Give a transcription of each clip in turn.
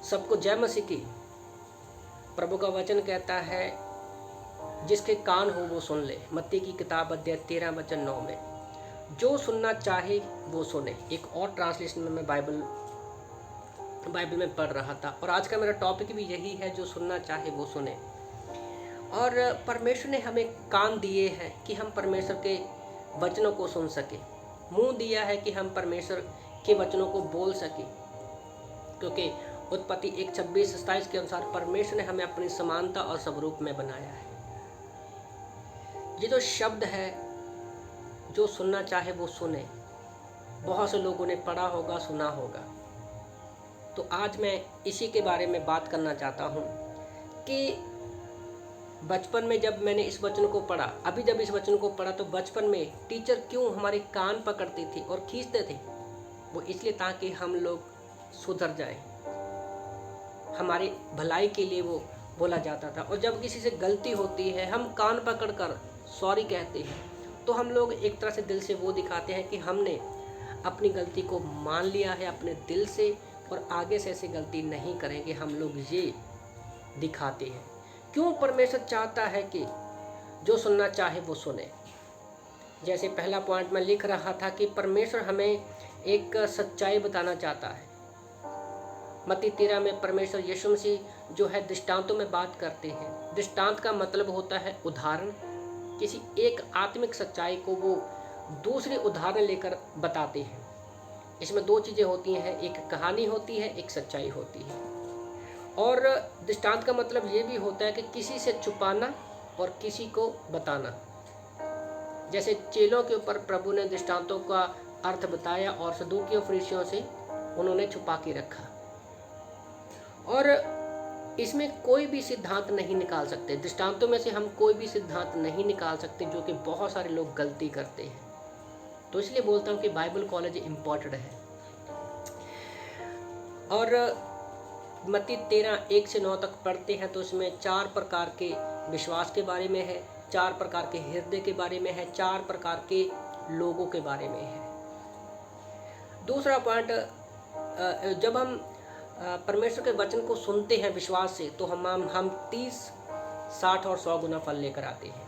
सबको जय मसीह की। प्रभु का वचन कहता है जिसके कान हो वो सुन ले। मत्ती की किताब अध्याय 13 वचन 9 में जो सुनना चाहे वो सुने। एक और ट्रांसलेशन में मैं बाइबल में पढ़ रहा था और आज का मेरा टॉपिक भी यही है, जो सुनना चाहे वो सुने। और परमेश्वर ने हमें कान दिए हैं कि हम परमेश्वर के वचनों को सुन सके, मुंह दिया है कि हम परमेश्वर के वचनों को बोल सके, क्योंकि उत्पत्ति 1:26-27 के अनुसार परमेश्वर ने हमें अपनी समानता और स्वरूप में बनाया है। ये जो शब्द है, जो सुनना चाहे वो सुने, बहुत से लोगों ने पढ़ा होगा, सुना होगा। तो आज मैं इसी के बारे में बात करना चाहता हूँ कि बचपन में जब मैंने इस वचन को पढ़ा, जब इस वचन को पढ़ा तो बचपन में टीचर क्यों हमारे कान पकड़ती थी और खींचते थे? वो इसलिए ताकि हम लोग सुधर जाएं, हमारी भलाई के लिए वो बोला जाता था। और जब किसी से गलती होती है, हम कान पकड़कर सॉरी कहते हैं, तो हम लोग एक तरह से दिल से वो दिखाते हैं कि हमने अपनी गलती को मान लिया है अपने दिल से और आगे से ऐसी गलती नहीं करेंगे। हम लोग ये दिखाते हैं। क्यों परमेश्वर चाहता है कि जो सुनना चाहे वो सुने? जैसे पहला पॉइंट मैं लिख रहा था कि परमेश्वर हमें एक सच्चाई बताना चाहता है। मत्ती 13 में परमेश्वर यीशु मसीह जो है दृष्टांतों में बात करते हैं। दृष्टांत का मतलब होता है उदाहरण। किसी एक आत्मिक सच्चाई को वो दूसरी उदाहरण लेकर बताते हैं। इसमें दो चीज़ें होती हैं, एक कहानी होती है, एक सच्चाई होती है। और दृष्टांत का मतलब ये भी होता है कि किसी से छुपाना और किसी को बताना। जैसे चेलों के ऊपर प्रभु ने दृष्टांतों का अर्थ बताया और सदूकियों फरीसियों से उन्होंने छुपा के रखा। और इसमें कोई भी सिद्धांत नहीं निकाल सकते। दृष्टांतों में से हम कोई भी सिद्धांत नहीं निकाल सकते, जो कि बहुत सारे लोग गलती करते हैं। तो इसलिए बोलता हूँ कि बाइबल कॉलेज इम्पोर्टेंट है। और मत्ती 13 1 से 9 तक पढ़ते हैं तो इसमें 4 प्रकार के विश्वास के बारे में है, 4 प्रकार के हृदय के बारे में है, 4 प्रकार के लोगों के बारे में है। दूसरा पॉइंट, जब हम परमेश्वर के वचन को सुनते हैं विश्वास से, तो हम 30, 60 और 100 गुना फल लेकर आते हैं।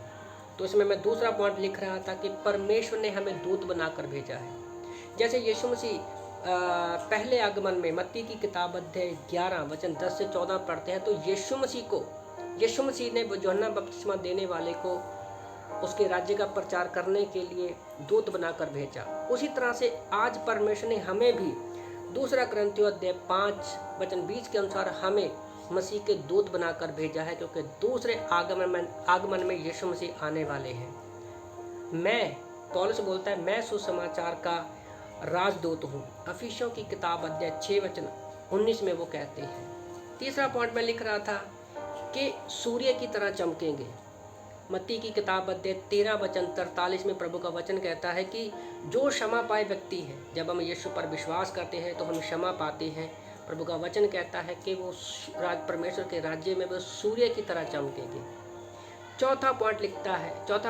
तो इसमें मैं दूसरा पॉइंट लिख रहा था कि परमेश्वर ने हमें दूत बनाकर भेजा है। जैसे यीशु मसीह पहले आगमन में मत्ती की किताब अध्याय 11 वचन 10 से 14 पढ़ते हैं, तो यीशु मसीह ने यूहन्ना बपतिस्मा देने वाले को उसके राज्य का प्रचार करने के लिए दूत बनाकर भेजा। उसी तरह से आज परमेश्वर ने हमें भी दूसरा कुरिन्थियों अध्याय 5 वचन 20 के अनुसार हमें मसीह के दूत बनाकर भेजा है, क्योंकि दूसरे आगमन में यीशु मसीह आने वाले हैं। पौलुस बोलता है, मैं सुसमाचार का राजदूत हूँ। इफिसियों की किताब अध्याय 6 वचन 19 में वो कहते हैं। तीसरा पॉइंट मैं लिख रहा था कि सूर्य की तरह चमकेंगे। मत्ती की किताब अध्याय 13 वचन 43 में प्रभु का वचन कहता है कि जो क्षमा पाए व्यक्ति है, जब हम यीशु पर विश्वास करते हैं तो हम क्षमा पाते हैं। प्रभु का वचन कहता है कि वो परमेश्वर के राज्य में वो सूर्य की तरह चमकेंगे। चौथा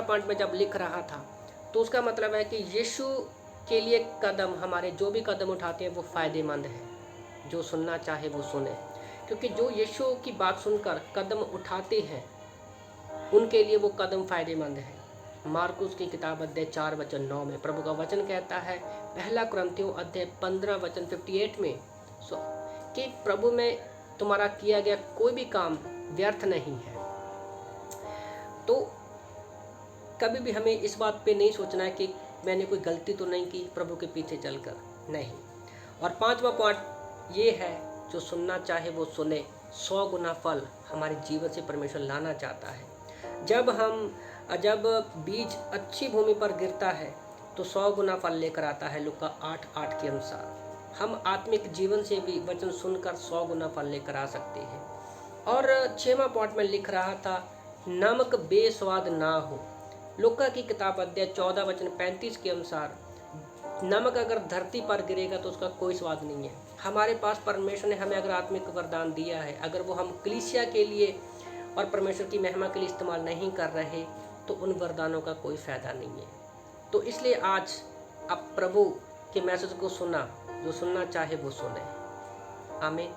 पॉइंट में जब लिख रहा था तो उसका मतलब है कि यीशु के लिए कदम, हमारे जो भी कदम उठाते हैं वो फ़ायदेमंद है। जो सुनना चाहे वो सुने, क्योंकि जो यीशु की बात सुनकर कदम उठाते हैं उनके लिए वो कदम फ़ायदेमंद है। मार्कुस की किताब अध्याय 4 वचन 9 में प्रभु का वचन कहता है, पहला कुरिन्थियों अध्याय 15 वचन 58 में कि प्रभु में तुम्हारा किया गया कोई भी काम व्यर्थ नहीं है। तो कभी भी हमें इस बात पे नहीं सोचना है कि मैंने कोई गलती तो नहीं की प्रभु के पीछे चलकर, नहीं। और 5वां पॉइंट ये है, जो सुनना चाहे वो सुने। 100 गुना फल हमारे जीवन से परमेश्वर लाना चाहता है। जब बीज अच्छी भूमि पर गिरता है तो 100 गुना फल लेकर आता है, लूका 8:8 के अनुसार। हम आत्मिक जीवन से भी वचन सुनकर 100 गुना फल लेकर आ सकते हैं। और 6वां पॉइंट में लिख रहा था, नमक बेस्वाद ना हो। लूका की किताब अध्याय 14 वचन 35 के अनुसार नमक अगर धरती पर गिरेगा तो उसका कोई स्वाद नहीं है। हमारे पास परमेश्वर ने हमें अगर आत्मिक वरदान दिया है, अगर वो हम कलीसिया के लिए और परमेश्वर की महिमा के लिए इस्तेमाल नहीं कर रहे तो उन वरदानों का कोई फ़ायदा नहीं है। तो इसलिए आज आप प्रभु के मैसेज को सुना, जो सुनना चाहे वो सुने। आमीन।